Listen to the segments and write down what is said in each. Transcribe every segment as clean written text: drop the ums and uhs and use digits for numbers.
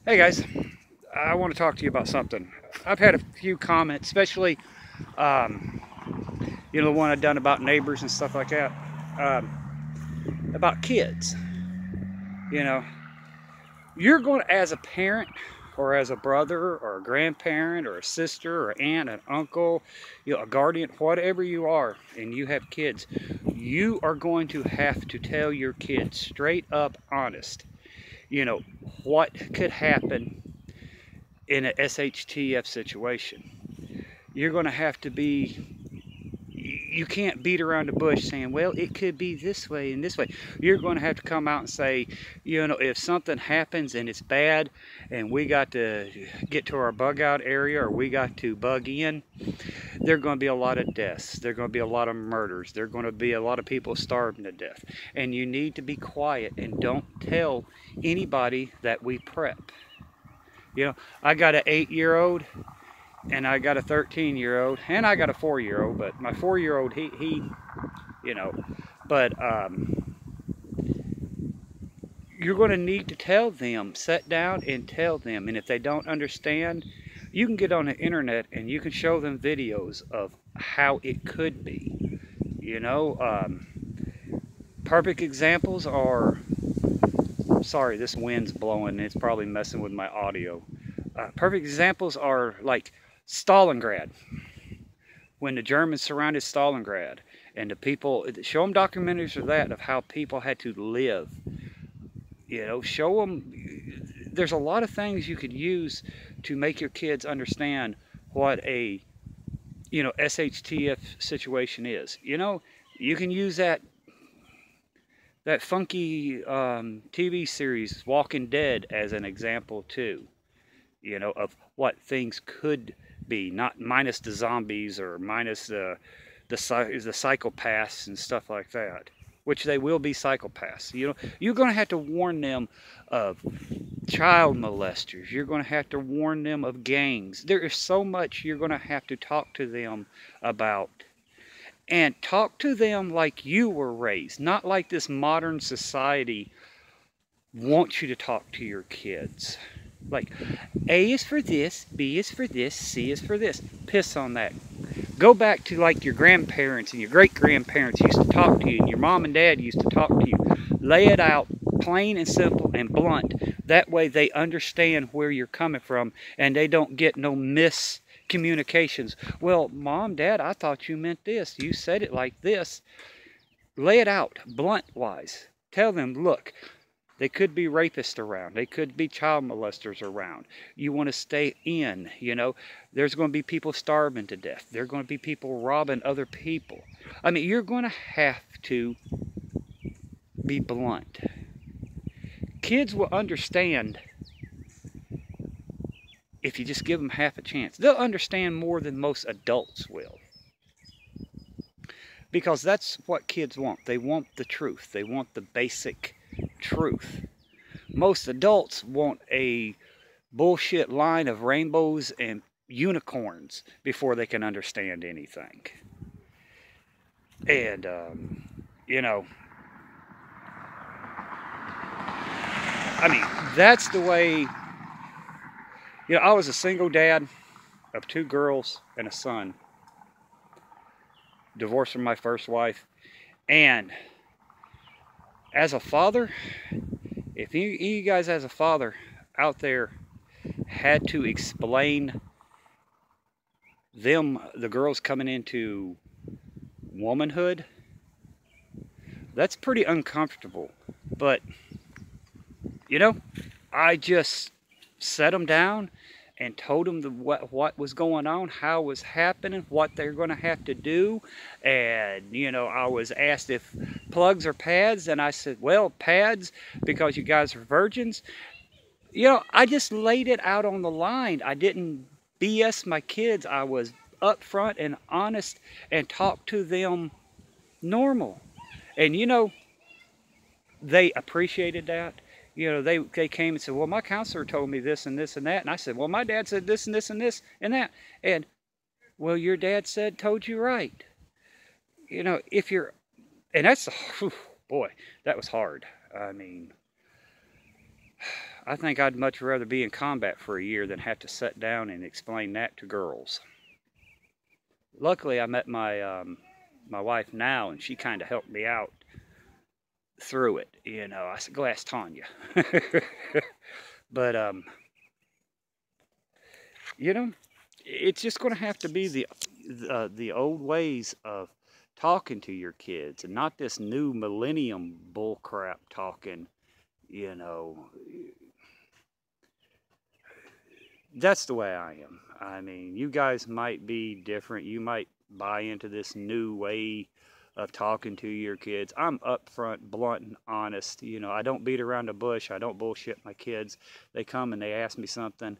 Hey guys, I want to talk to you about something. I've had a few comments, especially, um, the one I've done about neighbors and stuff like that, about kids. You know, you're going to, as a parent, or as a brother, or a grandparent, or a sister, or aunt, an uncle, a guardian, whatever you are, and you have kids, you are going to have to tell your kids straight up, honest. You know what could happen in a SHTF situation. You're going to have to be, you can't beat around the bush saying, well, it could be this way and this way. You're going to have to come out and say, if something happens and it's bad and we got to get to our bug out area or we got to bug in, there are going to be a lot of deaths. There are going to be a lot of murders. There are going to be a lot of people starving to death. And you need to be quiet and don't tell anybody that we prep. I got an 8-year-old and I got a 13-year-old, and I got a 4-year-old. But my 4-year-old, he, you know, but you're going to need to tell them, sit down and tell them. And if they don't understand, you can get on the internet and you can show them videos of how it could be. You know, perfect examples are. Sorry, this wind's blowing. It's probably messing with my audio. Perfect examples are like Stalingrad, when the Germans surrounded Stalingrad, and the people, show them documentaries of that, of how people had to live. Show them. There's a lot of things you could use to make your kids understand what a SHTF situation is. You can use that funky TV series Walking Dead as an example too. Of what things could be, not minus the zombies or minus the psychopaths and stuff like that, which they will be psychopaths. You're going to have to warn them of child molesters. You're going to have to warn them of gangs. There is so much you're going to have to talk to them about. And talk to them like you were raised, not like this modern society wants you to talk to your kids. Like, A is for this, B is for this, C is for this. Piss on that. Go back to like your grandparents and your great-grandparents used to talk to you, and your mom and dad used to talk to you. Lay it out plain and simple and blunt. That way they understand where you're coming from and they don't get no miscommunications. Well, Mom, Dad, I thought you meant this. You said it like this. Lay it out blunt-wise. Tell them, look, they could be rapists around. They could be child molesters around. You want to stay in, There's going to be people starving to death. There are going to be people robbing other people. I mean, you're going to have to be blunt. Kids will understand if you just give them half a chance. They'll understand more than most adults will. Because that's what kids want. They want the truth. They want the basic truth. Most adults want a bullshit line of rainbows and unicorns before they can understand anything. And, I mean, that's the way. I was a single dad of 2 girls and a son, divorced from my first wife. And as a father, if you guys as a father out there had to explain the girls coming into womanhood, that's pretty uncomfortable. But, I just set them down and told them what was going on, how it was happening, what they're going to have to do. And, I was asked if plugs or pads, and I said, well, pads, because you guys are virgins. I just laid it out on the line. I didn't BS my kids. I was upfront and honest and talked to them normal. And, they appreciated that. They came and said, well, my counselor told me this and this and that. And I said, well, my dad said this and this and this and that. And, well, your dad told you right. If you're, and that's, whew, boy, that was hard. I mean, I think I'd much rather be in combat for a year than have to sit down and explain that to girls. Luckily, I met my wife now, and she kind of helped me out through it. You know, I said, go ask Tanya. But you know, it's just going to have to be the old ways of talking to your kids, and not this new millennium bullcrap talking. You know, that's the way I am. I mean, you guys might be different. You might buy into this new way of talking to your kids. I'm upfront, blunt, and honest. You know, I don't beat around the bush. I don't bullshit my kids. They come and they ask me something,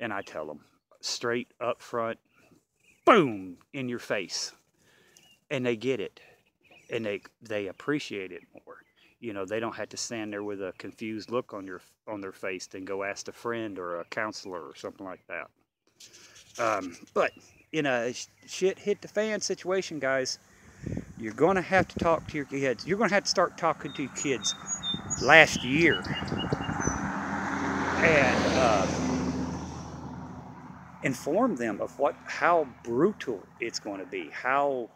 and I tell them straight up front, boom, in your face. And they get it, and they appreciate it more. You know, they don't have to stand there with a confused look on their face, then go ask a friend or a counselor or something like that. But in a shit hit the fan situation, guys, you're going to have to talk to your kids. You're going to have to start talking to your kids last year, and inform them of how brutal it's going to be, how,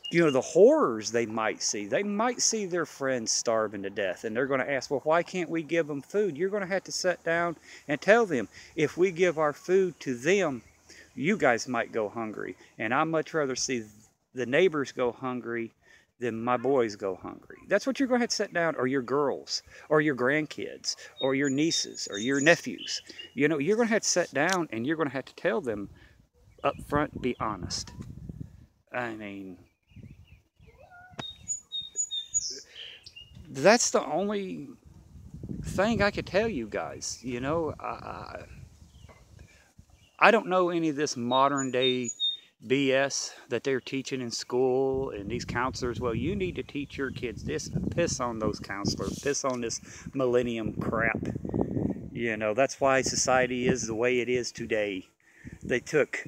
you know, the horrors they might see. They might see their friends starving to death, and they're going to ask, well, why can't we give them food? You're going to have to sit down and tell them, if we give our food to them, you guys might go hungry. And I'd much rather see the neighbors go hungry than my boys go hungry. That's what you're going to have to sit down, or your girls, or your grandkids, or your nieces, or your nephews. You know, you're going to have to sit down, and you're going to have to tell them up front, be honest. I mean, that's the only thing I could tell you guys. You know, I don't know any of this modern day BS that they're teaching in school, and these counselors. Well, you need to teach your kids this. Piss on those counselors. Piss on this millennium crap. You know, that's why society is the way it is today. They took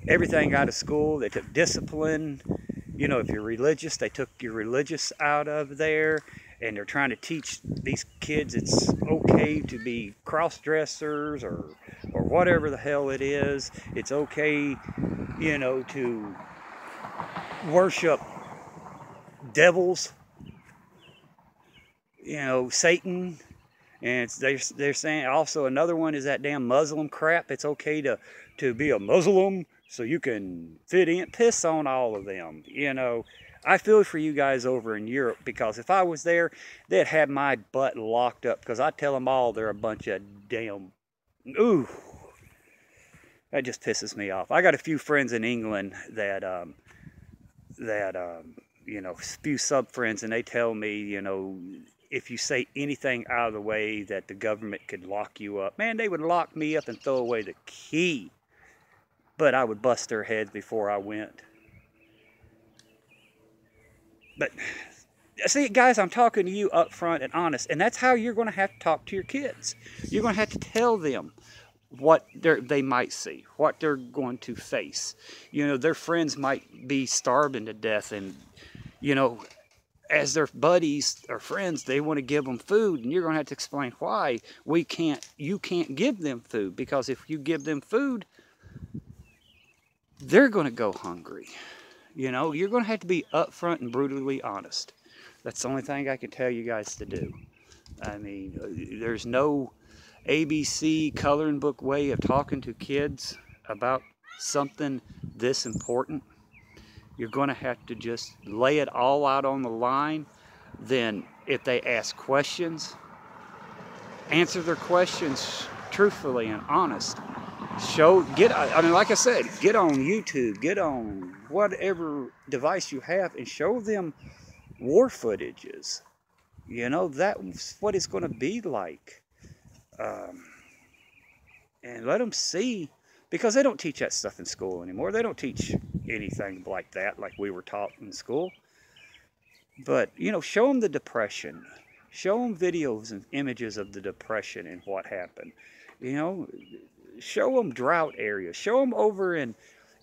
everything out of school. They took discipline. You know, if you're religious, they took your religious out of there, and they're trying to teach these kids it's okay to be cross-dressers or whatever the hell it is. It's okay, you know, to worship devils, you know, Satan. And they're saying also, another one is that damn Muslim crap. It's okay to be a Muslim so you can fit in. Piss on all of them. You know, I feel for you guys over in Europe, because if I was there, they'd have my butt locked up, because I tell them all they're a bunch of damn, ooh, that just pisses me off. I got a few friends in England that you know, few sub-friends, and they tell me, you know, if you say anything out of the way that the government could lock you up, man, they would lock me up and throw away the key. But I would bust their heads before I went. But see, guys, I'm talking to you up front and honest, and that's how you're going to have to talk to your kids. You're going to have to tell them what they might see, what they're going to face. You know, their friends might be starving to death, and, you know, as their buddies or friends, they want to give them food, and you're going to have to explain why you can't give them food, because if you give them food, they're going to go hungry. You know, you're going to have to be upfront and brutally honest. That's the only thing I can tell you guys to do. I mean, there's no ABC coloring book way of talking to kids about something this important. You're going to have to just lay it all out on the line. Then if they ask questions, answer their questions truthfully and honest. I mean, like I said, get on YouTube, get on whatever device you have, and show them war footages. You know, that's what it's going to be like. And let them see, because they don't teach that stuff in school anymore. They don't teach anything like that, like we were taught in school. But, you know, show them the Depression. Show them videos and images of the Depression and what happened. You know, show them drought areas. Show them over in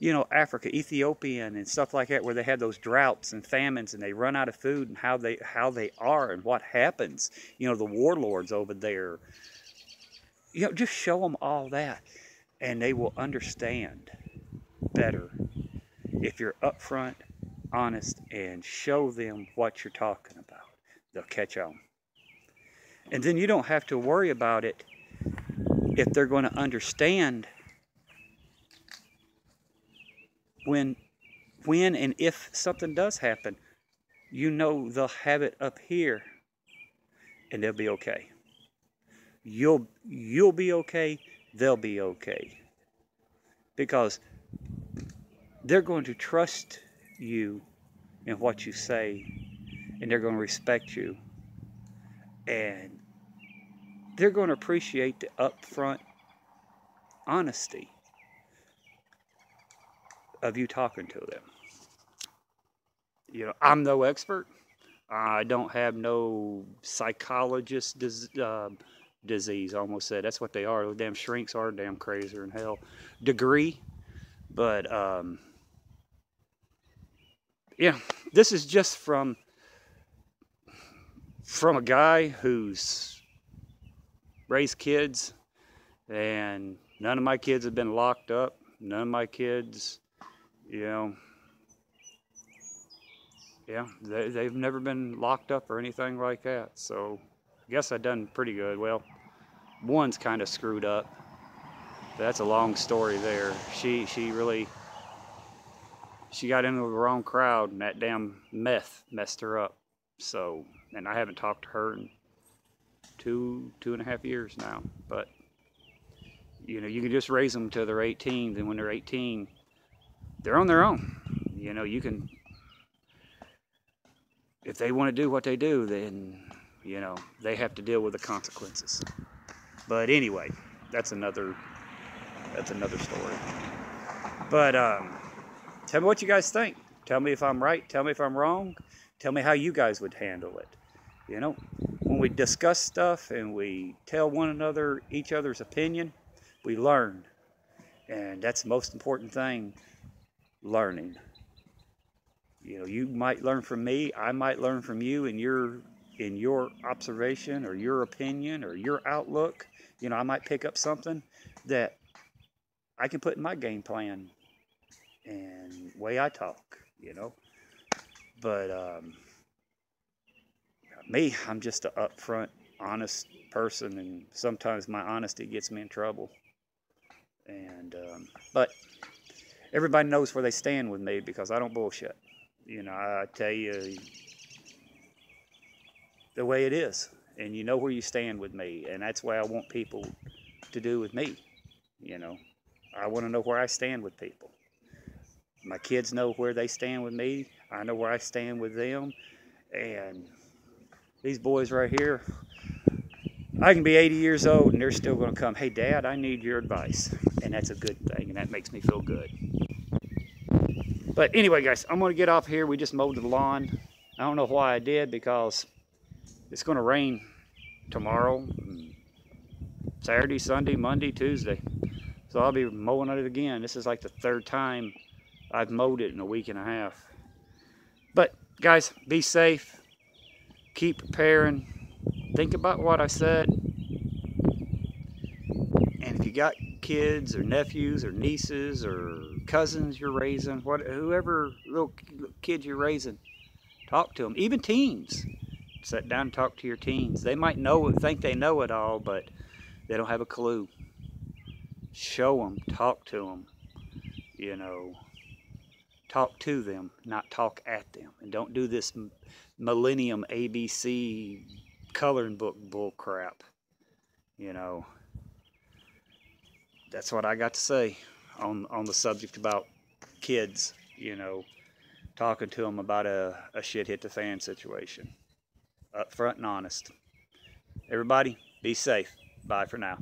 you know, Africa, Ethiopian and stuff like that, where they have those droughts and famines and they run out of food, and how they are and what happens. You know, the warlords over there. You know, just show them all that, and they will understand better if you're upfront, honest, and show them what you're talking about. They'll catch on. And then you don't have to worry about it if they're going to understand when and if something does happen. You know they'll have it up here, and they'll be okay. You'll be okay, they'll be okay. Because they're going to trust you in what you say, and they're going to respect you, and they're going to appreciate the upfront honesty of you talking to them. You know, I'm no expert. I don't have no psychologist disease. I almost said that's what they are. Those damn shrinks are damn crazier than hell. Degree, but yeah, this is just from a guy who's raised kids, and none of my kids have been locked up. None of my kids, you know, yeah, they've never been locked up or anything like that. So I guess I've done pretty good. Well, one's kind of screwed up. That's a long story there. She got into the wrong crowd, and that damn meth messed her up. So, and I haven't talked to her in two and a half years now. But you know, you can just raise them till they're 18, and when they're 18, they're on their own. You know, you can, if they want to do what they do, then, you know, they have to deal with the consequences. But anyway, that's another story. But tell me what you guys think. Tell me if I'm right. Tell me if I'm wrong. Tell me how you guys would handle it. You know, when we discuss stuff and we tell one another each other's opinion, we learn. And that's the most important thing, learning. You know, you might learn from me, I might learn from you in your observation or your opinion or your outlook. You know, I might pick up something that I can put in my game plan and way I talk, you know. But me, I'm just an upfront, honest person, and sometimes my honesty gets me in trouble. And but everybody knows where they stand with me because I don't bullshit. You know, I tell you the way it is, and you know where you stand with me, and that's why I want people to do with me. You know, I want to know where I stand with people. My kids know where they stand with me. I know where I stand with them. And these boys right here, I can be 80 years old and they're still going to come, hey, Dad, I need your advice. And that's a good thing, and that makes me feel good. But anyway, guys, I'm going to get off here. We just mowed the lawn. I don't know why I did, because it's going to rain tomorrow, Saturday, Sunday, Monday, Tuesday. So I'll be mowing it again. This is like the third time I've mowed it in a week and a half. But guys, be safe. Keep preparing. Think about what I said. And if you got kids or nephews or nieces or cousins you're raising, whoever little kids you're raising, talk to them. Even teens. Sit down and talk to your teens. They might think they know it all, but they don't have a clue. Show them, talk to them, you know, talk to them, not talk at them. And don't do this millennium ABC coloring book bull crap. You know, that's what I got to say on the subject about kids, you know, talking to them about a shit hit the fan situation. Upfront and honest. Everybody, be safe. Bye for now.